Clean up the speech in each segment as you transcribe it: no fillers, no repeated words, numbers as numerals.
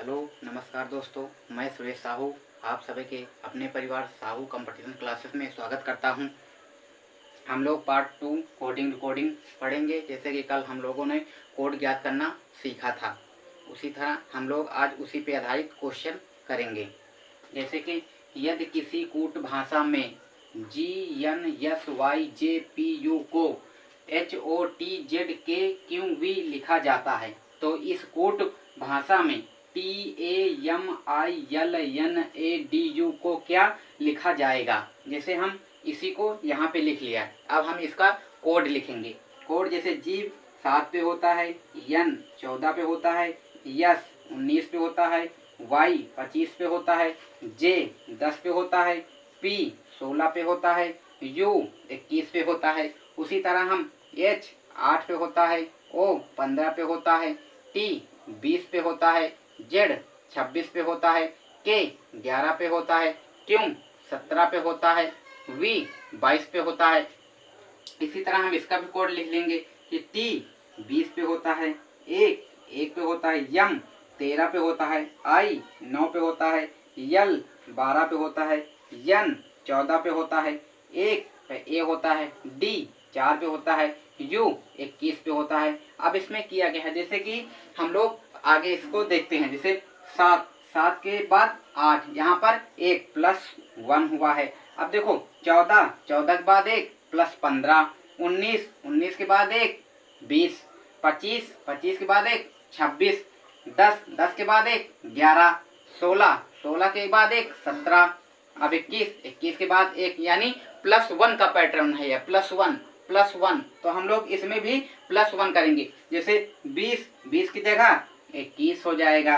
Hello नमस्कार दोस्तों, मैं सुरेश साहू आप सभी के अपने परिवार साहू कंपटीशन क्लासेस में स्वागत करता हूं। हम लोग पार्ट 2 कोडिंग रिकॉर्डिंग पढ़ेंगे। जैसे कि कल हम लोगों ने कोड ज्ञात करना सीखा था, उसी तरह हम लोग आज उसी पे आधारित क्वेश्चन करेंगे। जैसे कि यदि किसी कूट भाषा में GNSYJPU को HOTZKQV लिखा जाता है, तो इस कूट भाषा में TAMILNADU को क्या लिखा जाएगा। जैसे हम इसी को यहाँ पे लिख लिया, अब हम इसका कोड लिखेंगे। कोड जैसे G 7 पे होता है, N 14 पे होता है, S 19 पे होता है, Y 25 पे होता है, J 10 पे होता है, P 16 पे होता है, U 21 पे होता है। उसी तरह हम H 8 पे होता है, O 15 पे होता है, T 20 पे होता है, Z 26 पे होता है, K 11 पे होता है, Q 17 पे होता है, V 22 पे होता है। इसी तरह हम इसका भी कोड लिख लेंगे कि T 20 पे होता है, 1 पे होता है, M 13 पे होता है, I 9 पे होता है, L 12 पे होता है, N 14 पे होता है, 1 पे A होता है, D 4 पे होता है, U 21 पे होता है। अब इसमें किया गया है, जैसे कि हम लोग आगे इसको देखते हैं। जैसे 7 के बाद 8, यहाँ पर 1 + 1 हुआ है। अब देखो 14 के बाद 1 + 15, 19 के बाद 1 20, 25 के बाद 1 26, 10 के बाद 1 11, 16 के बाद 1 17, अब 21 के बाद 1, यानी +1 का पैटर्न है यह, +1 तो हम लोग इसमें भी +1 करेंगे। जैसे 20 की जगह 21 हो जाएगा।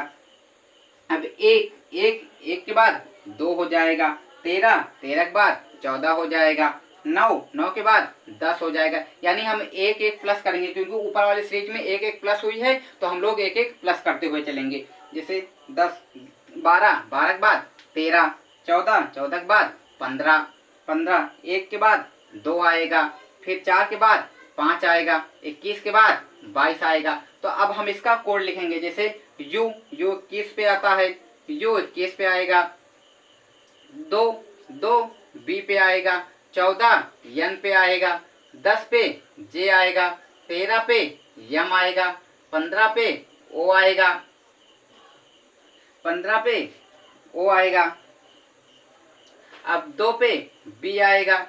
अब 1 के बाद 2 हो जाएगा, 13 के बाद 14 हो जाएगा, 9 के बाद 10 हो जाएगा। यानी हम 1 प्लस करेंगे, क्योंकि ऊपर वाले सीरीज में 1 प्लस हुई है, तो हम लोग 1 प्लस करते हुए चलेंगे। जैसे 10 12 के बाद 13, 14 के बाद 15, 1 के बाद 2 आएगा, फिर 4 के बाद 5 आएगा, 21 के बाद 22 आएगा। तो अब हम इसका कोड लिखेंगे। जैसे U 21 पे आता है, U 21 पे आएगा, 2 B पे आएगा, 14 N पे आएगा, 10 पे J आएगा, 13 पे M आएगा, 15 पे O आएगा, अब 2 पे B आएगा,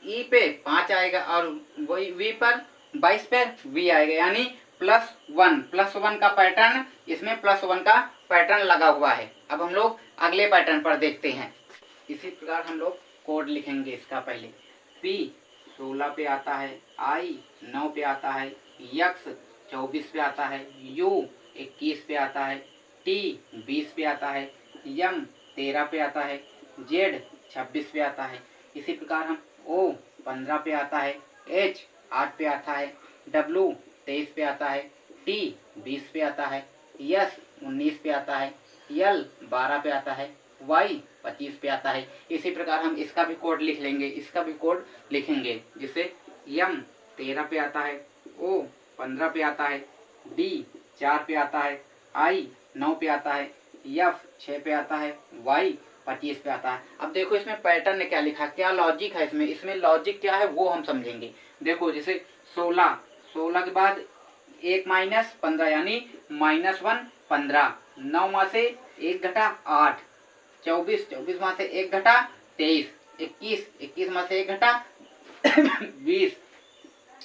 E पे 5 आएगा, और वही V पर 22 पे V आएगा। यानी +1 का पैटर्न, इसमें +1 का पैटर्न लगा हुआ है। अब हम लोग अगले पैटर्न पर देखते हैं। इसी प्रकार हम लोग कोड लिखेंगे इसका। पहले P 16 पे आता है, I 9 पे आता है, X 24 पे आता है, U 21 पे आता है, T 20 पे आता है, M 13 पे आता है, Z 26 पे आता है। इसी प्रकार हम O 15 पे आता है, H 8 पे आता है, W 23 पे आता है, T 20 पे आता है, S 19 पे आता है, L 12 पे आता है, Y 25 पे आता है। इसी प्रकार हम इसका भी कोड लिख लेंगे, इसका भी कोड लिखेंगे। जिससे M 13 पे आता है, O 15 पे आता है, D 4 पे आता है, I 9 पे आता है, F 6 पे आता है, Y 25 पे आता है। अब देखो इसमें पैटर्न ने क्या लिखा, क्या लॉजिक है इसमें लॉजिक क्या है वो हम समझेंगे। देखो जैसे 16 के बाद 1 - 15, यानी -1 15, 9 में से 1 घटा 8, 24 में से 1 घटा 23, 21 में से 1 घटा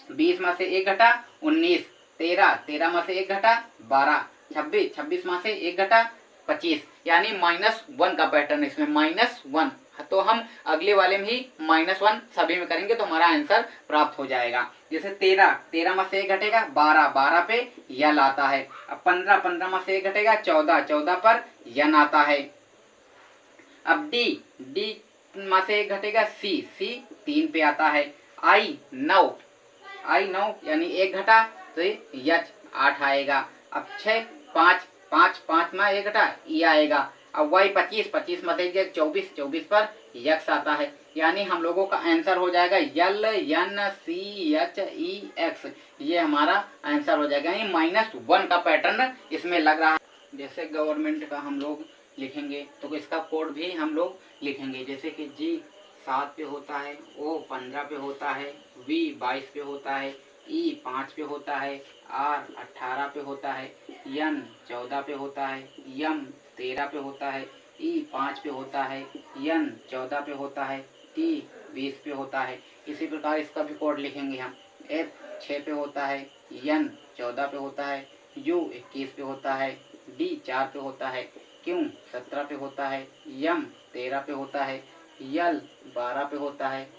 20 में से 1 घटा 19, 13 में से 1 घटा 12, 26 में से 1 घटा 25, यानी -1 का पैटर्न है इसमें, -1। तो हम अगले वाले में ही -1 सभी में करेंगे, तो हमारा आंसर प्राप्त हो जाएगा। जैसे 13 में से 1 घटेगा 12 पे यल आता है। अब 15 में से 1 घटेगा 14 पर यन आता है। अब D में से 1 घटेगा C 3 पे आता है। I 9 यानी 1 घटा तो यच 8 आएगा। अब 6 5 में 1 घटा E आएगा। अब Y 25 में से 24 पर यक्स आता है। यानी हम लोगों का आंसर हो जाएगा LNCHEX। ये हमारा आंसर हो जाएगा, यानी -1 का पैटर्न इसमें लग रहा है। जैसे गवर्नमेंट का हम लोग लिखेंगे तो इसका कोड भी हम लोग लिखेंगे, जैसे कि G 7 पे होता है, O 15 पे होता है, V 22 पे होता है, E 5 पे होता है, R 18 पे होता है, N 14 पे होता है, M 13 पे होता है, E 5 पे होता है, N 14 पे होता है, T 20 पे होता है। इसी प्रकार इसका भी कोड लिखेंगे हम। F 6 पे होता है, N 14 पे होता है, U 21 पे होता है, D 4 पे होता है, Q 17 पे होता है, M 13 पे होता है, L 12 पे होता है,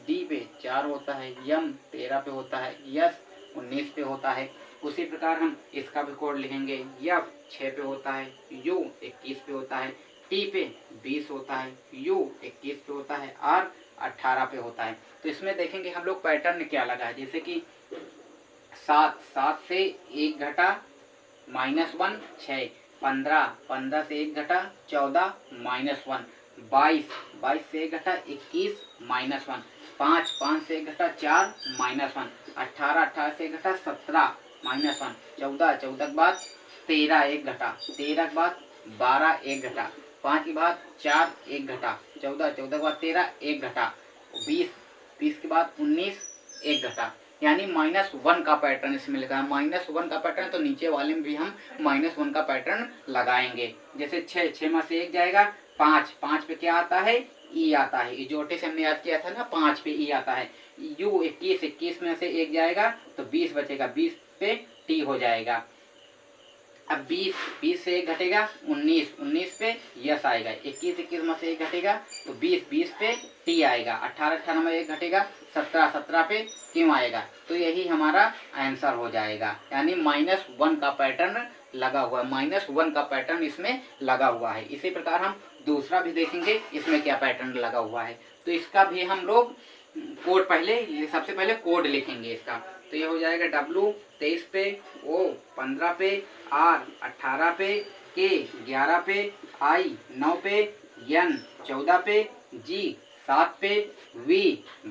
D पे 4 होता है, M 13 पे होता है, S 19 पे होता है। उसी प्रकार हम इसका भी कोड लिखेंगे। F 6 पे होता है, U 21 पे होता है, T पे 20 होता है, U 21 पे होता है, R 18 पे होता है। तो इसमें देखेंगे हम लोग पैटर्न क्या लगा है, जैसे कि 7 से 1 घटा -1 6, 15 से 1 घटा 14 -1, 22 से 1 घटा 21 -1, 5 से 1 घटा 4 -1, 18 से 1 घटा 17 -1, 14 के बाद 13 1 घटा, 13 के बाद 12 1 घटा, 5 के बाद 4 1 घटा, 14 के बाद 13 1 घटा, 20 के बाद 19 1 घटा, यानी -1 का पैटर्न इसमें लगा है। -1 का पैटर्न तो नीचे वाले में भी हम -1 का पैटर्न लगाएंगे। जैसे 6 में से 1 जाएगा, 5 पे क्या आता है, ई आता है। इजोटे से हमने याद किया था ना, 5 पे ई आता है। U 21 में से 1 जाएगा तो 20 बचेगा, 20 पे टी हो जाएगा। अब 20 से 1 घटेगा 19 पे यस आएगा। 21 में से 1 घटेगा तो 20 पे टी आएगा। 18 में 1 घटेगा 17 पे क्यों आएगा। तो यही हमारा आंसर हो जाएगा, यानी -1 का पैटर्न लगा हुआ है। -1 का पैटर्न इसमें लगा हुआ है। इसी प्रकार हम दूसरा भी देखेंगे इसमें क्या पैटर्न लगा हुआ है। तो इसका भी हम लोग कोड सबसे पहले कोड लिखेंगे इसका। तो ये हो जाएगा W 23 पे, O 15 पे, R 18 पे, K 11 पे, I 9 पे, N 14 पे, G 7 पे, V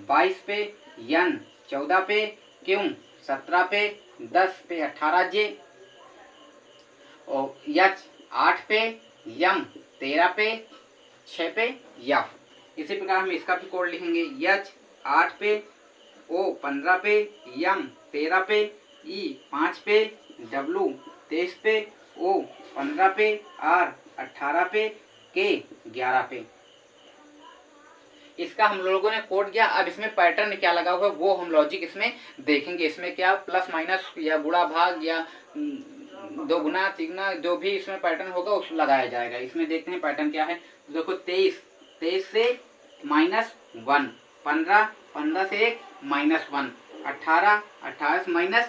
22 पे, N 14 पे, Q 17 पे, 10 पे 18 J और H 8 पे, M 13 पे, 6 पे F। इसी प्रकार हम इसका भी कोड लिखेंगे। H 8 पे, O 15 पे, M 13 पे, E 5 पे, W 23 पे, O 15 पे, R 18 पे, K 11 पे। इसका हम लोगों ने कोड किया। अब इसमें पैटर्न क्या लगा हुआ है वो हम लॉजिक इसमें देखेंगे। इसमें क्या प्लस माइनस या गुणा भाग या दो गुना तिगुना जो भी इसमें पैटर्न होगा उस लगाया जाएगा। इसमें देखते हैं पैटर्न क्या है। देखो 23 से -1, 15 से 1 -1, 18 से -1,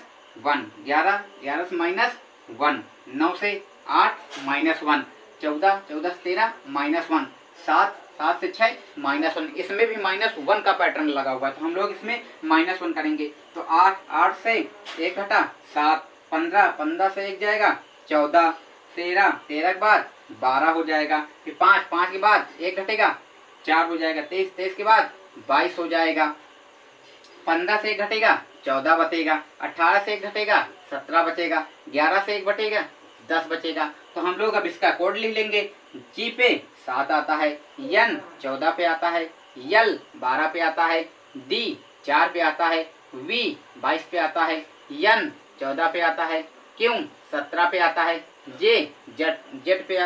11 से -1, 9 से 8 -1, 14 से 13 -1, 7 से 6 -1। इसमें भी -1 का पैटर्न लगा हुआ है तो हम लोग इसमें -1 करेंगे। तो 8 से 1 घटा 7, 15 से 1 जाएगा 14, 13 के बाद 12 हो जाएगा। फिर 5 के बाद 1 घटेगा 4 हो जाएगा। 23 के बाद 22 हो जाएगा। 15 से 1 घटेगा 14 बचेगा। 18 से 1 घटेगा 17 बचेगा। 11 से 1 बचेगा 10 बचेगा। तो हम लोग अब इसका कोड लिख लेंगे। G पे 7 आता है, N 14 पे आता है, L 12 पे आता है, D 4 पे आता है, V 22 पे आता है, N 14 पे आता है, Q 17 पे आता है, J पे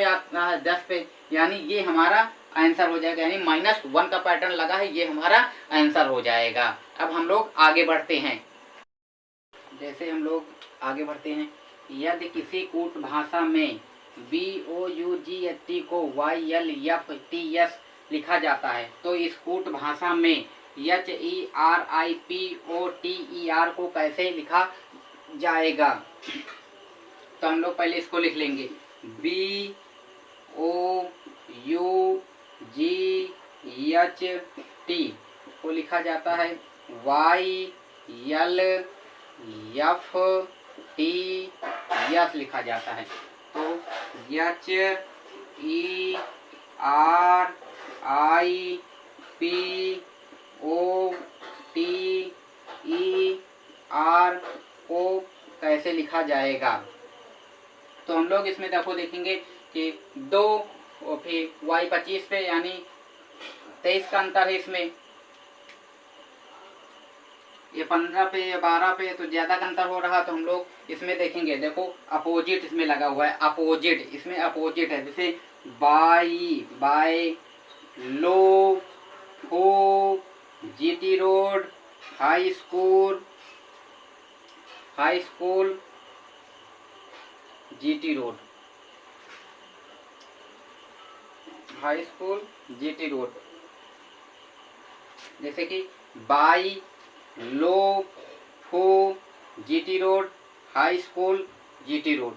आता है 10 पे। यानी ये हमारा आंसर हो जाएगा। यानी -1 का पैटर्न लगा है, ये हमारा आंसर हो जाएगा। अब हम लोग आगे बढ़ते हैं। जैसे हम लोग आगे बढ़ते हैं, यदि किसी कूट भाषा में BOUGHT को YLFTS लिखा जाता है तो इस कूट भाषा में HERIPOTER को कैसे लिखा जाएगा। तो हम लोग पहले इसको लिख लेंगे। BOUGHT को लिखा जाता है YLFTS लिखा जाता है। तो HERIPOTES POTER को कैसे लिखा जाएगा। तो हम लोग इसमें देखो देखेंगे कि 2 और फिर y25 पे यानी 23 का अंतर है इसमें, ये 15 पे या 12 पे तो ज़्यादा का अंतर हो रहा। तो हम लोग इसमें देखेंगे, देखो अपोजिट इसमें लगा हुआ है, अपोजिट इसमें अपोजिट है, जैसे बाय लो हो GT road high school GT road high school GT road, जैसे कि बाई लो फो GT road high school GT road.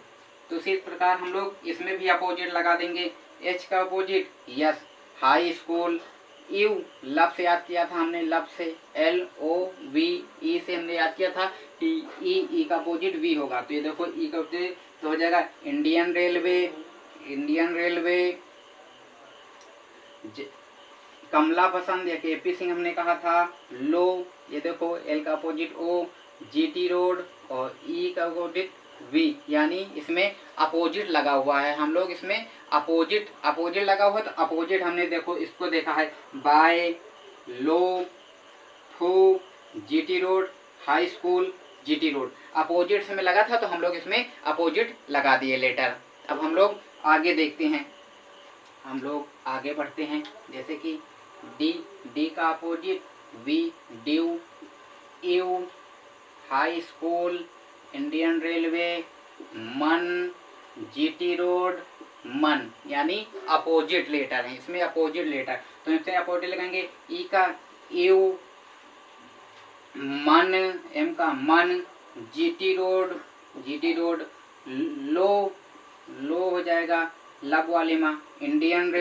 तो इसी प्रकार हम लोग इसमें भी अपोजिट लगा देंगे। H का opposite yes high school, you लब से याद किया था हमने, लब से LOVE से हमने याद किया था कि ई का अपोजिट वी होगा। तो ये देखो ई का अपोजिट तो हो जाएगा इंडियन रेलवे कमला पसंद या KP सिंह हमने कहा था लो, ये देखो एल का अपोजिट O GT रोड और ई का अपोजिट वी, यानी इसमें अपोजिट लगा हुआ है। हम लोग इसमें अपोजिट लगा हुआ है, तो अपोजिट हमने देखो इसको देखा है बाय लो फू GT road high school GT road, opposite में लगा था तो हम लोग इसमें अपोजिट लगा दिए लेटर। अब हम लोग आगे देखते हैं, हम लोग आगे बढ़ते हैं, जैसे कि डी का opposite we due, you high school Indian railway, मन GT रोड मन, यानी अपोजिट लेटर है, इसमें अपोजिट लेटर। तो इसमें अपोजिट लगाएंगे, ई का यू मन, एम का मन GT रोड लो हो जाएगा लब वाले में इंडियन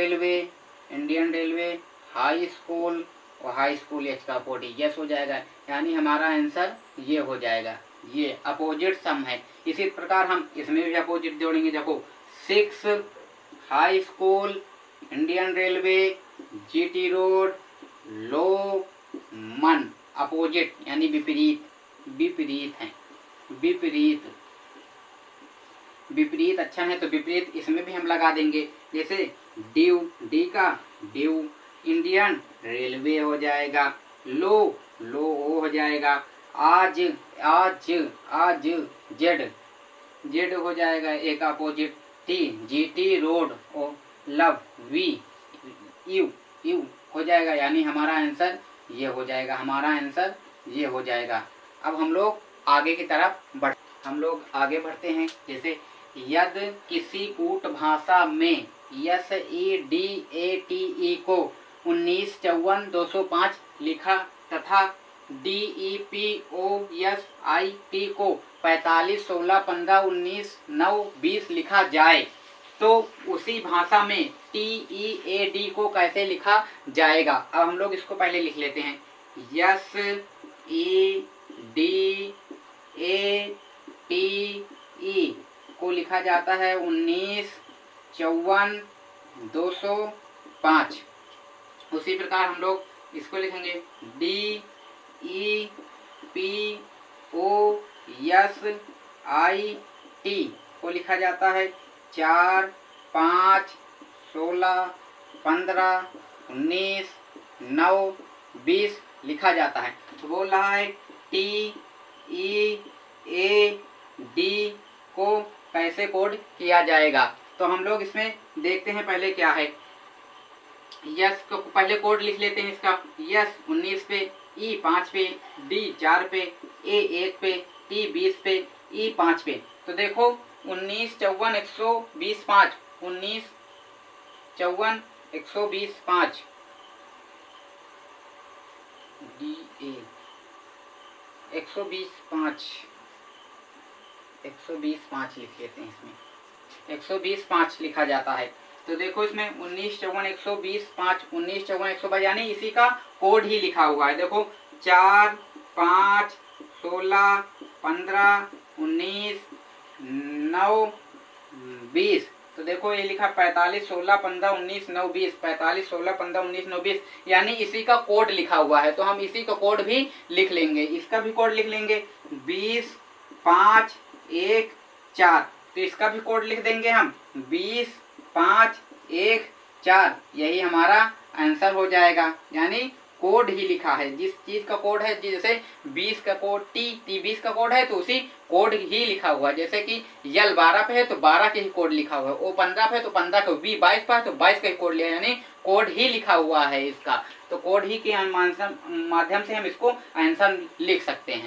रेलवे हाई स्कूल और हाई स्कूल एच का अपोजिट यस हो जाएगा, यानी हमारा आंसर ये हो जाएगा। ये अपोजिट सम है। इसी प्रकार हम इसमें भी अपोजिट जोड़ेंगे, देखो 6 high school Indian railway GT road लो मन, अपोजिट यानी विपरीत है, विपरीत अच्छा है तो विपरीत इसमें भी हम लगा देंगे, जैसे डी का ड्यू इंडियन रेलवे हो जाएगा, लो हो जाएगा, आज जेड हो जाएगा, एक अपोजिट GT रोड और लव वी यू हो जाएगा, यानी हमारा आंसर ये हो जाएगा, अब हम लोग आगे की तरफ आगे बढ़ते हैं, जैसे यद किसी कूट भाषा में SEDATE को 1954-205 लिखा तथा DEPOSIT को 45 16 15 19 9 20 लिखा जाए तो उसी भाषा में TEAD को कैसे लिखा जाएगा। अब हम लोग इसको पहले लिख लेते हैं, SEDATE को लिखा जाता है 1954-205। उसी प्रकार हम लोग इसको लिखेंगे DEPOSIT को लिखा जाता है 4 5 16 15 19 9 20 लिखा जाता है। तो बोल रहा है TEAD को कैसे कोड किया जाएगा। तो हम लोग इसमें देखते हैं पहले क्या है, यस को पहले कोड लिख लेते हैं इसका, यस 19 पे, ई 5 पे, डी 4 पे, ए 1 पे, टी 20 पे, ई 5 पे। तो देखो 19 54 120 5 19 54 120 5 डी ए 120 5 लिख लेते हैं, इसमें 120 5 लिखा जाता है। तो देखो इसमें 19 54 120 5 19 54 122 यानी इसी का कोड ही लिखा हुआ है। देखो 4 5 16 15 19 9 20 तो देखो ये लिखा 45 16 15 19 9 20, 45 16 15 19 9 20, यानी इसी का कोड लिखा हुआ है। तो हम इसी का कोड भी लिख लेंगे, इसका भी कोड लिख लेंगे 20 5 1 4। तो इसका भी कोड लिख देंगे हम 20 5 1 4, यही हमारा आंसर हो जाएगा। यानी कोड ही लिखा है, जिस चीज का कोड है, जैसे 20 का कोड टी 20 का कोड है तो उसी कोड ही लिखा हुआ है। जैसे कि यल 12 पे है तो 12 के ही कोड लिखा हुआ है, ओ 15 पे है तो 15 का, बी 22 पे है तो 22 का ही कोड लिया, यानी कोड ही लिखा हुआ है इसका। तो कोड ही के माध्यम से हम इसको आंसर लिख सकते हैं।